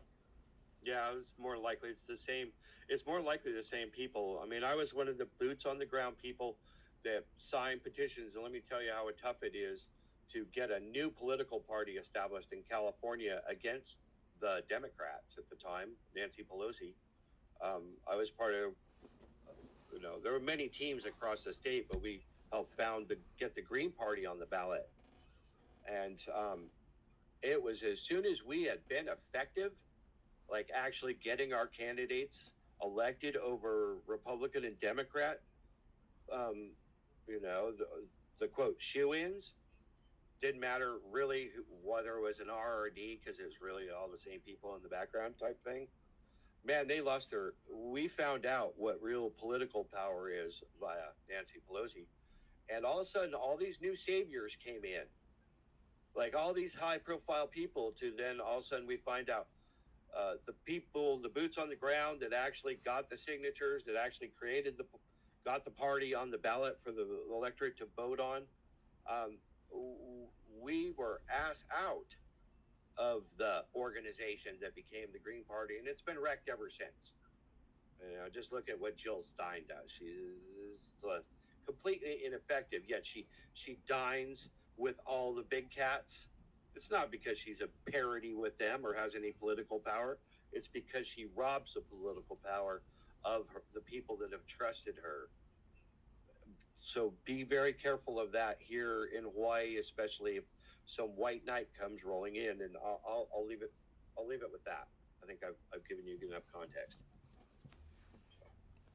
Yeah, it's more likely it's the same. It's more likely the same people. I mean, I was one of the boots on the ground people that signed petitions, and let me tell you how tough it is to get a new political party established in California against the Democrats at the time, Nancy Pelosi. I was part of, there were many teams across the state, but we helped get the Green Party on the ballot. And it was as soon as we had been effective, like actually getting our candidates elected over Republican and Democrat, the quote shoo-ins, didn't matter really whether it was an R or a D because it was really all the same people in the background type thing. Man, we found out what real political power is via Nancy Pelosi. And all of a sudden, all these new saviors came in. Like all these high profile people to then all of a sudden we find out the boots on the ground that actually got the signatures, that actually got the party on the ballot for the electorate to vote on. We were asked out of the organization that became the Green Party, and it's been wrecked ever since. Just look at what Jill Stein does. She's completely ineffective, yet she dines with all the big cats. It's not because she's a parody with them or has any political power. It's because she robs the political power of the people that have trusted her. So be very careful of that here in Hawaii, especially some white knight comes rolling in, and I'll leave it. I'll leave it with that. I think I've given you enough context.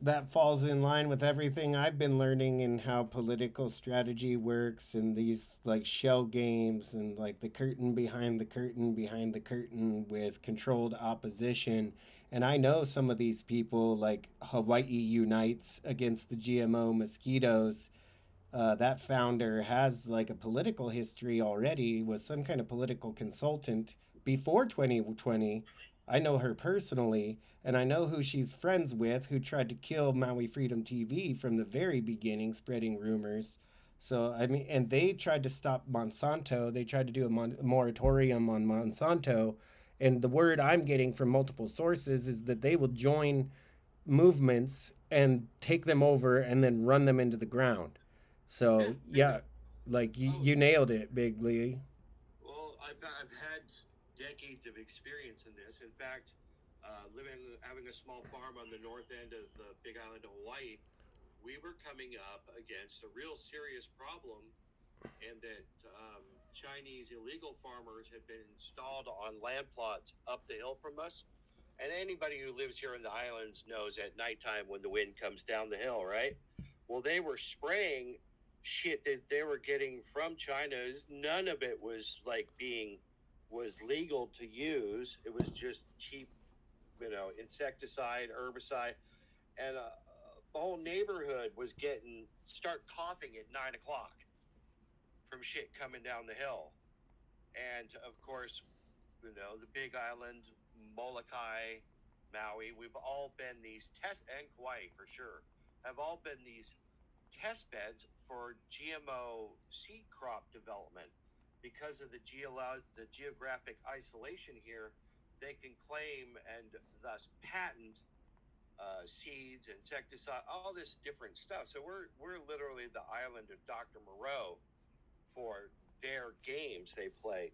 That falls in line with everything I've been learning in how political strategy works and these like shell games and like the curtain behind the curtain with controlled opposition. And I know some of these people, like Hawaii Unites against the GMO mosquitoes. That founder has like a political history already, was some kind of political consultant before 2020. I know her personally, and I know who she's friends with, who tried to kill Maui Freedom TV from the very beginning, spreading rumors. So, I mean, and they tried to stop Monsanto. They tried to do a moratorium on Monsanto. And the word I'm getting from multiple sources is that they will join movements and take them over and then run them into the ground. So yeah, like you nailed it, Big Lee. Well, I've had decades of experience in this. In fact, having a small farm on the north end of the Big Island of Hawaii, we were coming up against a real serious problem, and that Chinese illegal farmers had been installed on land plots up the hill from us. And anybody who lives here in the islands knows at nighttime when the wind comes down the hill, right? Well, they were spraying shit that they were getting from China. None of it was was legal to use. It was just cheap, insecticide, herbicide, and the whole neighborhood was start coughing at 9 o'clock from shit coming down the hill. And of course, the Big Island, Molokai, Maui, we've all been these and Kauai for sure, have all been these test beds for GMO seed crop development. Because of the geographic isolation here, they can claim and thus patent seeds, insecticide, all this different stuff. So we're literally the island of Dr. Moreau for their games they play.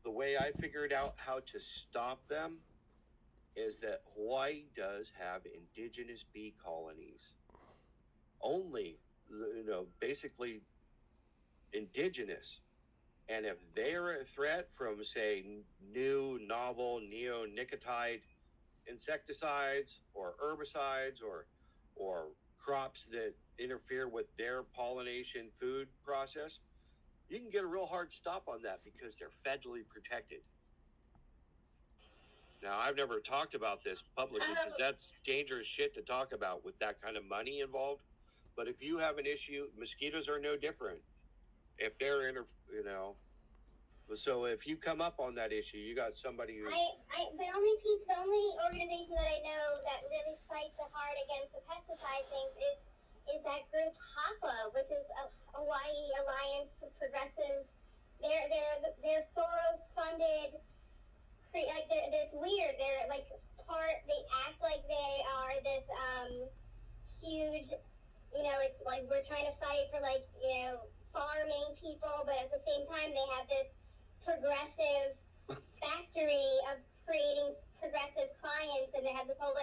The way I figured out how to stop them is that Hawaii does have indigenous bee colonies. Only, basically indigenous. And if they're a threat from, say, new, novel, neonicotide insecticides or herbicides or crops that interfere with their pollination food process, you can get a real hard stop on that because they're federally protected. Now, I've never talked about this publicly because that's dangerous shit to talk about with that kind of money involved. But if you have an issue, mosquitoes are no different. If they're so if you come up on that issue, you got somebody who. The only organization that I know that really fights hard against the pesticide things is that group HAPA, which is a Hawaii Alliance for Progressive. They're Soros funded. It's weird. They're like they act like they are this huge, like we're trying to fight for farming people, but at the same time they have this progressive factory of creating progressive clients, and they have this whole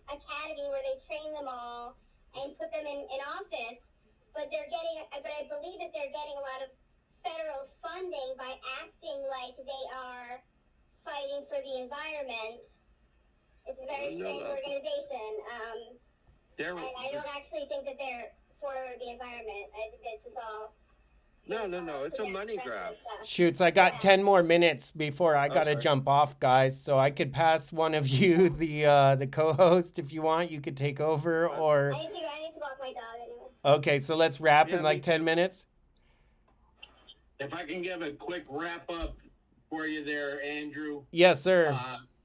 academy where they train them all and put them in office. But I believe that they're getting a lot of federal funding by acting like they are fighting for the environment. It's a very strange organization. I don't actually think that they're for the environment. I think that's just all. No. It's a money grab. Shoots, I got 10 more minutes before I gotta jump off, guys. So I could pass one of you the co-host if you want. You could take over, or. I need to walk my dog anyway. Okay, so let's wrap in 10 minutes. If I can give a quick wrap up for you there, Andrew. Yes, sir.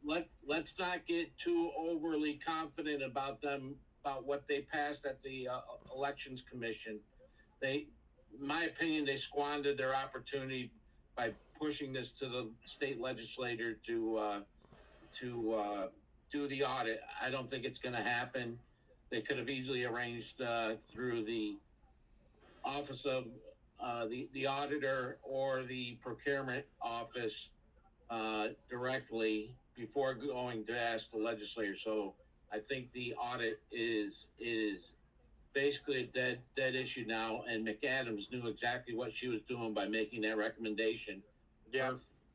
Let's not get too overly confident about what they passed at the Elections Commission. In my opinion, they squandered their opportunity by pushing this to the state legislature to do the audit. I don't think it's going to happen. They could have easily arranged through the office of the auditor or the procurement office directly before going to ask the legislature. So I think the audit is basically a dead issue now, and McAdams knew exactly what she was doing by making that recommendation Yeah.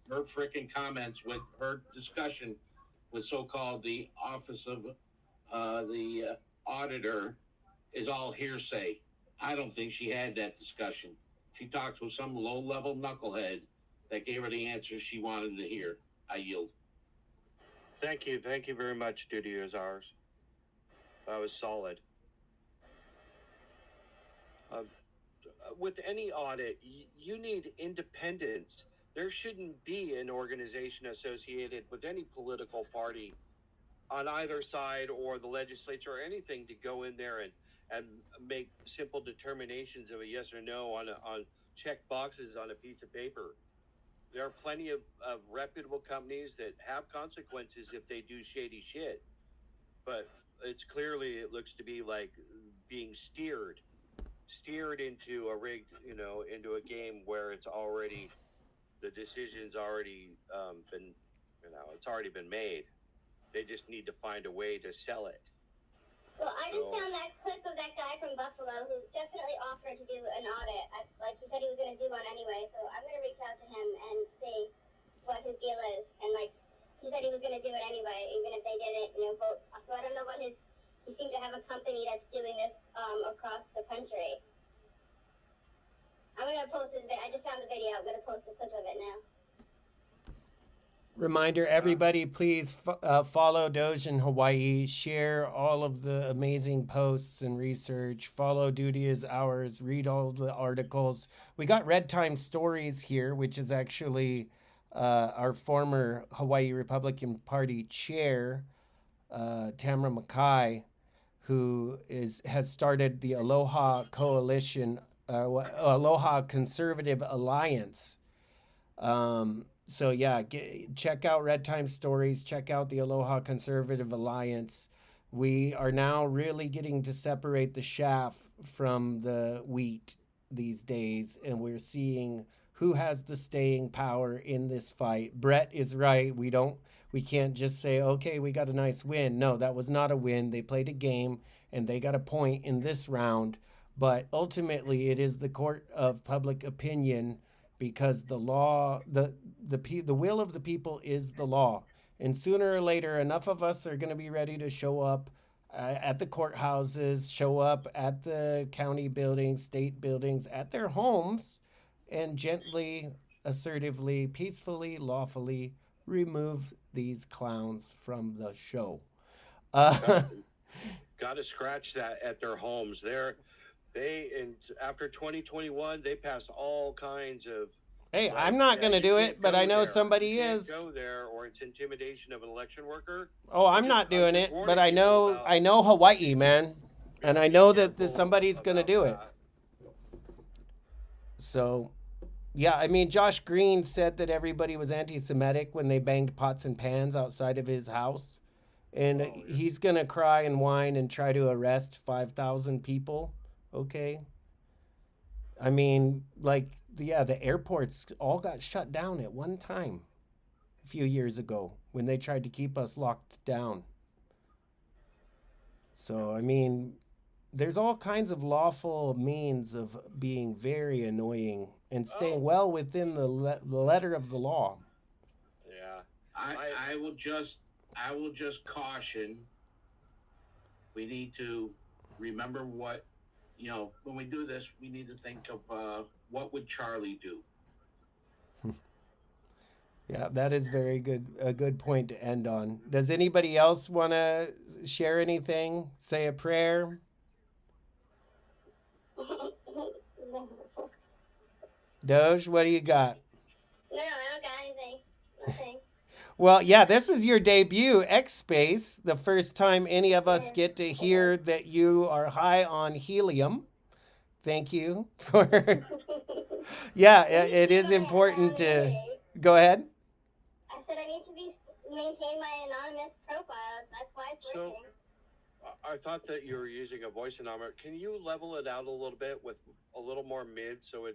Her freaking comments with her discussion with so-called the office of the auditor is all hearsay. I don't think she had that discussion. She talked with some low-level knucklehead that gave her the answers she wanted to hear. I yield. Thank you very much, Duty is Ours. That was solid. With any audit, you need independence. There shouldn't be an organization associated with any political party on either side or the legislature or anything to go in there and make simple determinations of a yes or no on check boxes on a piece of paper. There are plenty of reputable companies that have consequences if they do shady shit, but it looks to be like being steered into a rigged, into a game where it's already, the decision's already been, it's already been made. They just need to find a way to sell it. Well, I just found that clip of that guy from Buffalo who definitely offered to do an audit. Like he said he was going to do one anyway, so I'm going to reach out to him and see what his deal is. And like he said he was going to do it anyway, even if they didn't, vote. So I don't know what he seemed to have a company that's doing this across the country. I'm going to post this video. I just found the video. I'm going to post a clip of it now. Reminder, everybody, please follow Doge in Hawaii. Share all of the amazing posts and research. Follow Duty is Ours. Read all the articles. We got Red Time Stories here, which is actually our former Hawaii Republican Party chair, Tamara Mackay, who has started the Aloha Coalition, Aloha Conservative Alliance. So yeah, check out Red Time Stories, check out the Aloha Conservative Alliance. We are now really getting to separate the chaff from the wheat these days, and we're seeing who has the staying power in this fight. Brett is right. We can't just say, okay, we got a nice win. No, that was not a win. They played a game and they got a point in this round. But ultimately, it is the court of public opinion, because the law, the will of the people is the law. And sooner or later, enough of us are going to be ready to show up at the courthouses, show up at the county buildings, state buildings, at their homes, and gently, assertively, peacefully, lawfully remove these clowns from the show. Got to scratch that at their homes. After 2021, they passed all kinds of. Hey, I'm not going to do it, but I know somebody is. Go there, or it's intimidation of an election worker. Oh, I'm not doing it, but I know Hawaii, man, and I know that somebody's going to do it. So, yeah, I mean, Josh Green said that everybody was anti-Semitic when they banged pots and pans outside of his house, and he's going to cry and whine and try to arrest 5,000 people. Okay. I mean, the airports all got shut down at one time a few years ago when they tried to keep us locked down. So, I mean, there's all kinds of lawful means of being very annoying and staying well within the letter of the law. Yeah. I will just caution. We need to remember what, when we do this, we need to think of what would Charlie do. Yeah, that is a good point to end on. Does anybody else want to share anything? Say a prayer? Doge, what do you got? No, I don't got anything. Nothing. Well, yeah, this is your debut, X Space. The first time any of us get to hear that you are high on helium. Thank you for. Yeah, it is important to. Go ahead. I said I need to maintain my anonymous profile. That's why it's working. I thought that you were using a voice anomaly. Can you level it out a little bit with a little more mid? So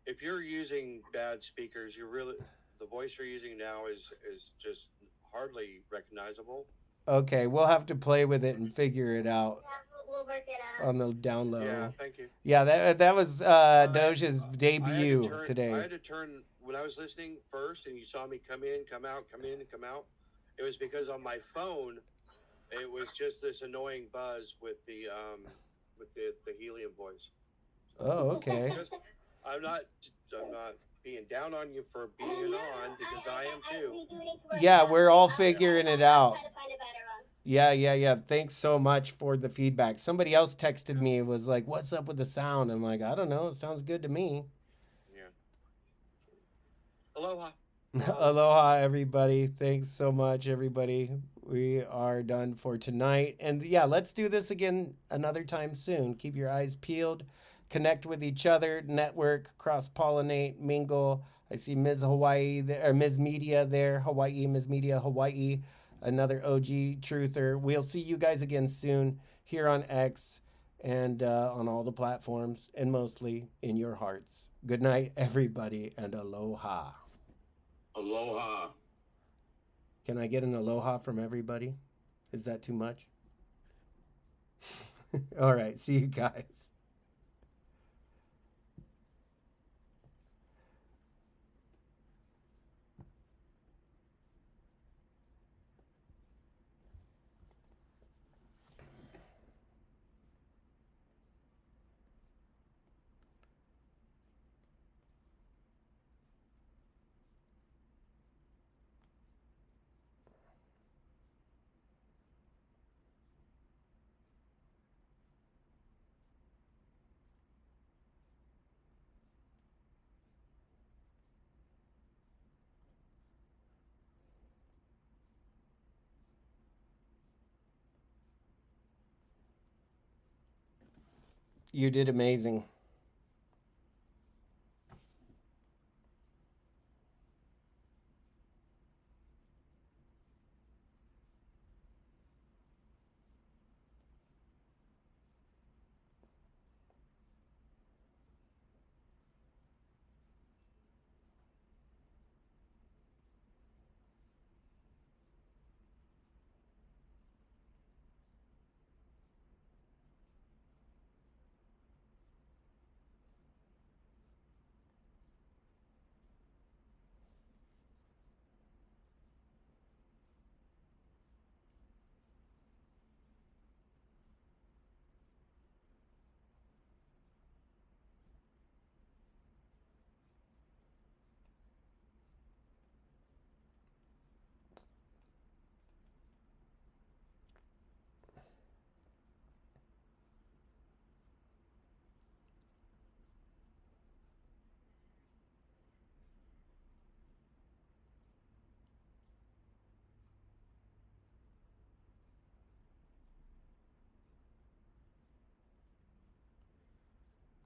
if you're using bad speakers, the voice you're using now is just hardly recognizable. Okay, we'll have to play with it and figure it out. Yeah, we'll work it out. On the download. Yeah, thank you. Yeah, that was Doge's debut today. I had to turn when I was listening first, and you saw me come in, come out, come in, and come out, it was because on my phone, it was just this annoying buzz with the helium voice. So, Oh, okay. I'm not being down on you for being on, because I am too. Yeah, we're all figuring it out. Yeah. Thanks so much for the feedback. Somebody else texted me, was like, "What's up with the sound?" I'm like, "I don't know. It sounds good to me." Yeah. Aloha. Aloha, everybody. Thanks so much, everybody. We are done for tonight. And yeah, let's do this again another time soon. Keep your eyes peeled. Connect with each other, network, cross-pollinate, mingle. I see Ms. Hawaii there, or Ms. Media there. Hawaii, Ms. Media, Hawaii. Another OG truther. We'll see you guys again soon here on X and on all the platforms, and mostly in your hearts. Good night, everybody, and aloha. Aloha. Can I get an aloha from everybody? Is that too much? All right. See you guys. You did amazing.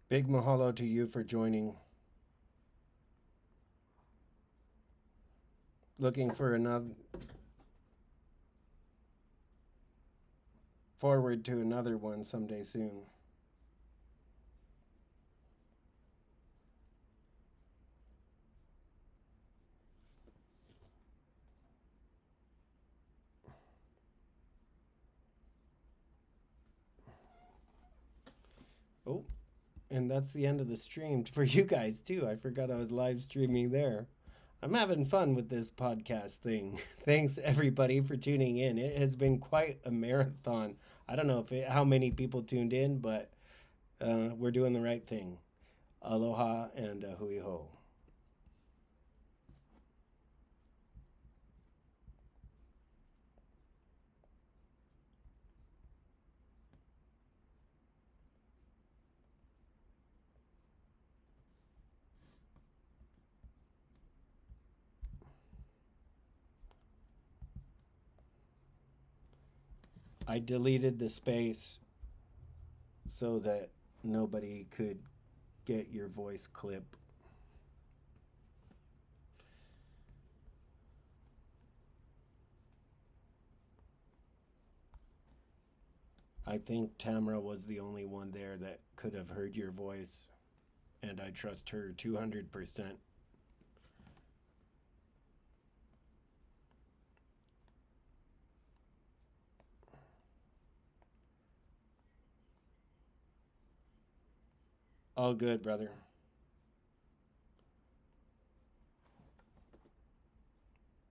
Big mahalo to you for joining. Looking for another. Forward to another one someday soon. Oh, and that's the end of the stream for you guys too. I forgot I was live streaming there. I'm having fun with this podcast thing. Thanks everybody for tuning in. It has been quite a marathon. I don't know how many people tuned in, but we're doing the right thing. Aloha and hui ho. I deleted the space so that nobody could get your voice clip. I think Tamara was the only one there that could have heard your voice, and I trust her 200%. All good, brother.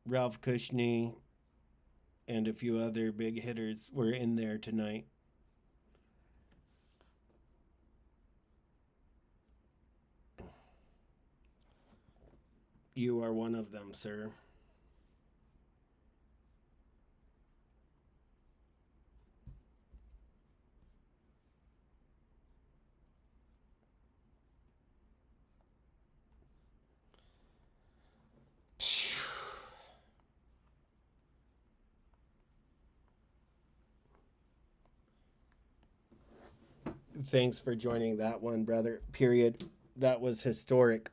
Ralph Kushney and a few other big hitters were in there tonight. You are one of them, sir. Thanks for joining that one, brother. Period. That was historic.